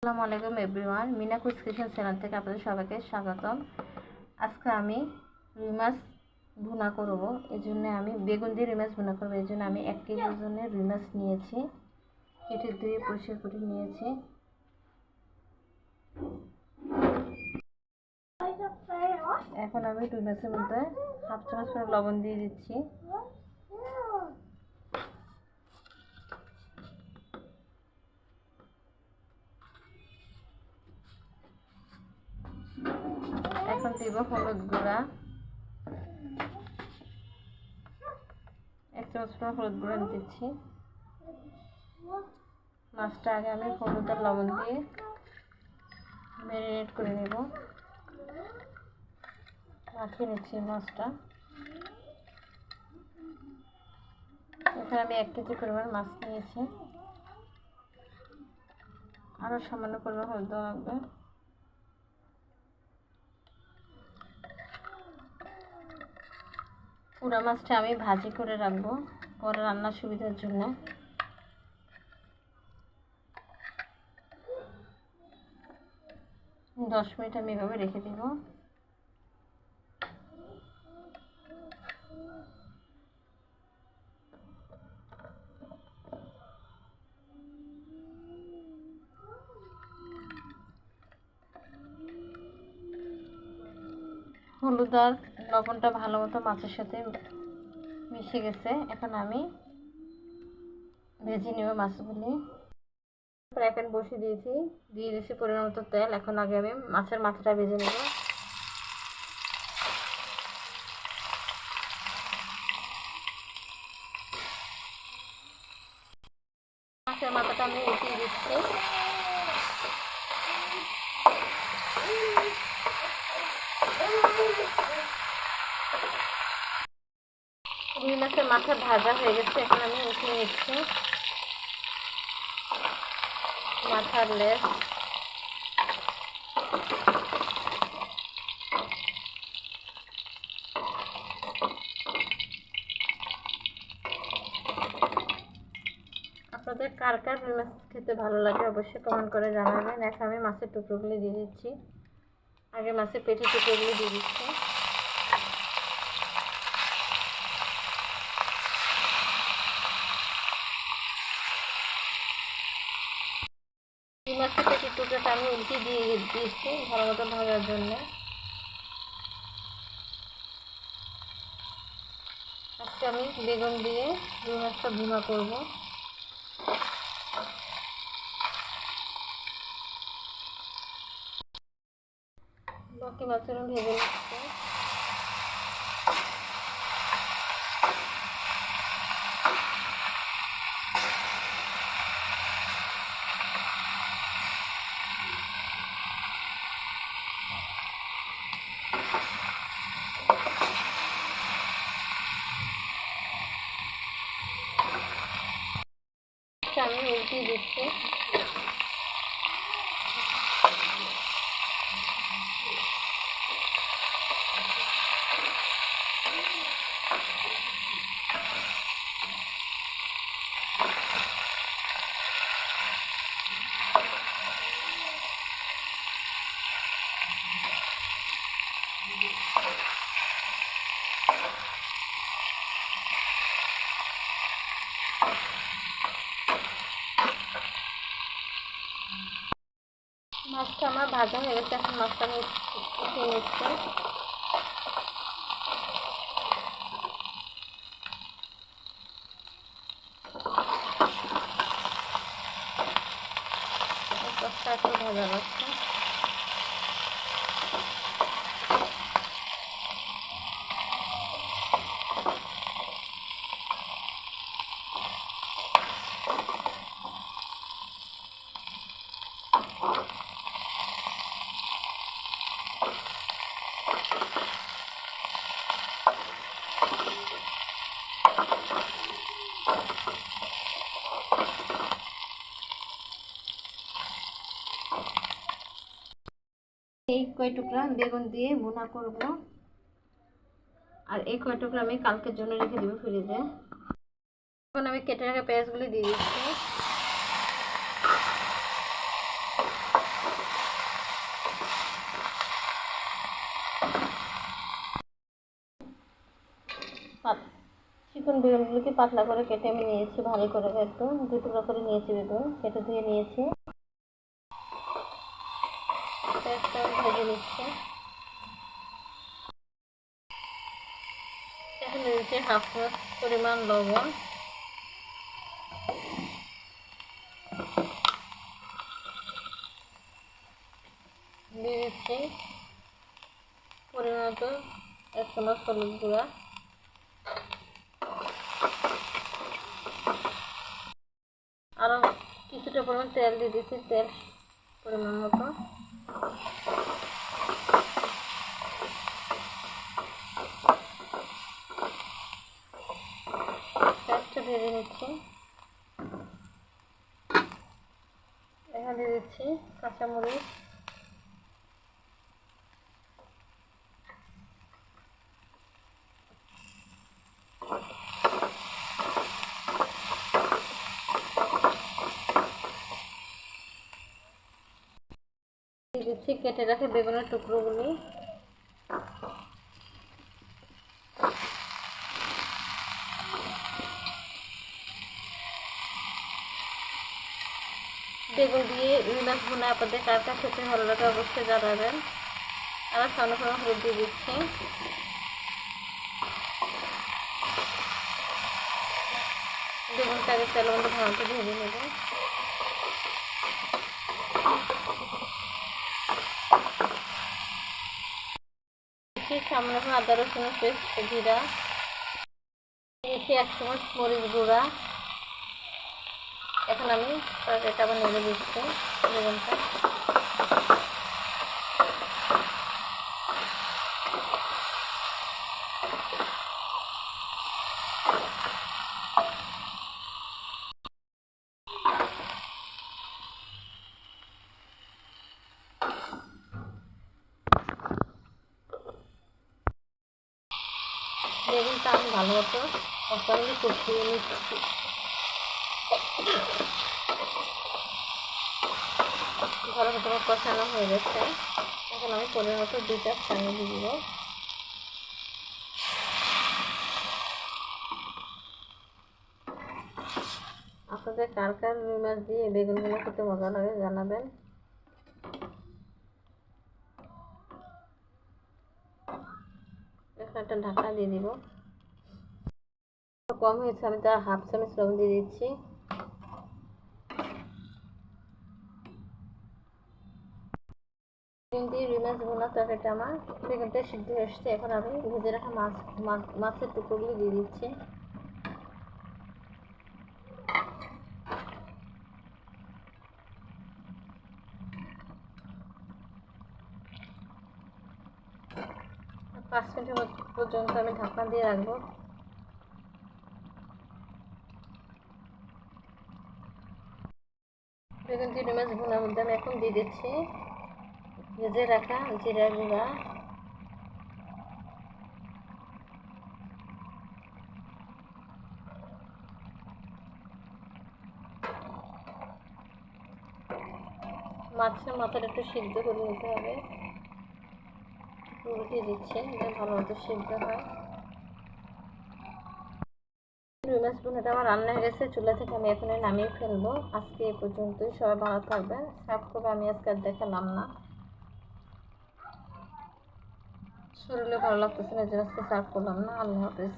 আসসালামু আলাইকুম everyone, Meena quiz kitchen channel থেকে আপনাদের সবাইকে স্বাগতম। আজকে আমি রুই মাছ ভুনা করব। এই জন্য আমি বেগুন দিয়ে রুই মাছ ভুনা করব। এই জন্য আমি 1 কেজি ওজনের রুই মাছ নিয়েছি, কেটে ধুয়ে পরিষ্কার করে নিয়েছি। এখন আমি রুই মাছের মধ্যে 1/2 চামচ করে লবণ দিয়ে দিচ্ছি। এখন দিব হলুদ গুঁড়া, 1 চামচ করে হলুদ গুঁড়া দিচ্ছি। মাছটা আগে আমি হলুদ আর লবণ দিয়ে ম্যারিনেট করে নেব। মাখিয়ে নিচ্ছি মাছটা। এখানে আমি 1 কেজি পরিমাণ মাছ নিয়েছি, আরও সামান্য পরিমাণ হলুদ দেওয়া লাগবে। পুরা মাছটা আমি ভাজি করে রাখবো পরে রান্নার সুবিধার জন্য। দশ মিনিট আমি এভাবে রেখে দিব। হলুদ আর লবণটা ভালো মতো মাছের সাথে মিশে গেছে। এখন আমি ভেজে নেব মাছগুলি। ফ্রাই প্যান বসিয়ে দিয়েছি, দিয়ে দিয়েছি পরিমাণ মতো তেল। এখন আগে আমি মাছের মাথাটা ভেজে নেব। মাছের মাথাটা আমি উঠিয়ে দিচ্ছি। রুই মাছের মাথা ভাজা হয়ে গেছে, এখন আমি উঠিয়ে নিচ্ছি। মাথার লেজ, আপনাদের কার কার রুই মাছ খেতে ভালো লাগে অবশ্যই কমেন্ট করে জানাবেন। এখন আমি মাছের টুকরোগুলি দিয়ে দিচ্ছি। আগে মাছের পেটের টুকরোগুলি দিয়ে দিচ্ছি। রুই মাছের পেটের টুকরোটা আমি উল্টে দিয়ে দিয়েছি ভালো মতো ভাজার জন্য। আজকে আমি বেগুন দিয়ে রুই মাছটা ভুনা করব। বাকি মাছগুলো ভেজে নিচ্ছি। আমি উল্টিয়ে দিচ্ছি। মাছটা আমার ভাজা হয়ে গেছে, এখন মাছটা আমি উঠিয়ে নিচ্ছি। মাছটা একটু ভাজা যাচ্ছে। এই কয় টুকরা বেগুন দিয়ে ভুনা করব, আর এই কয় টুকরা আমি কালকের জন্য রেখে দেবো ফ্রিজে। এখন আমি কেটে রাখা পেঁয়াজগুলি দিয়ে দিচ্ছি। এখন বেগুনগুলোকে পাতলা করে কেটে আমি নিয়েছি, ভালো করে একদম 2 টুকরা করে নিয়েছি, বেগুন কেটে ধুয়ে নিয়েছি। একটা ভেজে নিচ্ছি। এখন দিয়েছি 1/2 চামচ পরিমাণ লবণ, দিয়ে দিচ্ছি পরিমাণ মতো 1 চামচ হলুদ গুঁড়া, আরও কিছুটা পরিমাণ তেল দিয়ে দিচ্ছি, তেল পরিমাণ মতো। পেঁয়াজটা ভেজে নিচ্ছি। এখানে দিয়ে দিচ্ছি কাঁচামরিচ, দিয়ে দিচ্ছি কেটে রাখে বেগুনের টুকরোগুলি, বেগুন দিয়ে রুই মাছ ভুনা আপনাদের কার কার খেতে ভালো লাগে অবশ্যই জানাবেন। আর সামনে হলুদ দিয়ে দিচ্ছি। বেগুনটা আগে তেলের মধ্যে ভালো করে ভেজে নেব। সামনে আদা রসুনের পেস্ট, জিরা দিয়েছি, 1 চামচ মরিচ গুঁড়া। এখন আমি তরকারিটা আবার নেড়ে দিচ্ছি বেগুনটা। বেগুনটা আমি ভালো মতো মশলাগুলি কষিয়ে নিচ্ছি। ভালো মতো কষানো হয়ে গেছে। এখন আমি পরিমাণ মতো 2 চামচ পানি দিয়ে দিব। আপনাদের কার কার রুই মাছ দিয়ে বেগুনগুলো খেতে মজা লাগে জানাবেন। এখন একটা ঢাকা দিয়ে দিব। কম হয়েছে, আমি তার 1/2 চামচ লবণ দিয়ে দিচ্ছি। বেগুন দিয়ে রুই মাছ ভুনা তরকারিটা আমার বেগুনটা সিদ্ধ হয়ে এসছে। এখন আমি ভেজে রাখা মাছের টুকরোগুলি দিয়ে দিচ্ছি। পাঁচ মিনিট পর্যন্ত আমি ঢাকনা দিয়ে রাখবো। বেগুন দিয়ে রুই মাছ ভুনার মধ্যে আমি এখন দিয়ে দিচ্ছি ভেজে রাখা জিরা গুঁড়া, মাছের মাথাটা একটু সিদ্ধ করে নিতে হবে। উল্টে দিচ্ছি ভালো মতো সিদ্ধ হয়। রুই মাছ ভুনাটা আমার রান্না হয়ে গেছে। চুলা থেকে আমি এখন নামিয়ে ফেলবো। আজকে এই পর্যন্তই। সবাই ভালো থাকবেন। সার্ভ করবো আমি আজকে আর দেখালাম না, শরীরে ভালো লাগতেছে না, আজকে সার্ভ করলাম না। আল্লাহ হাফেজ।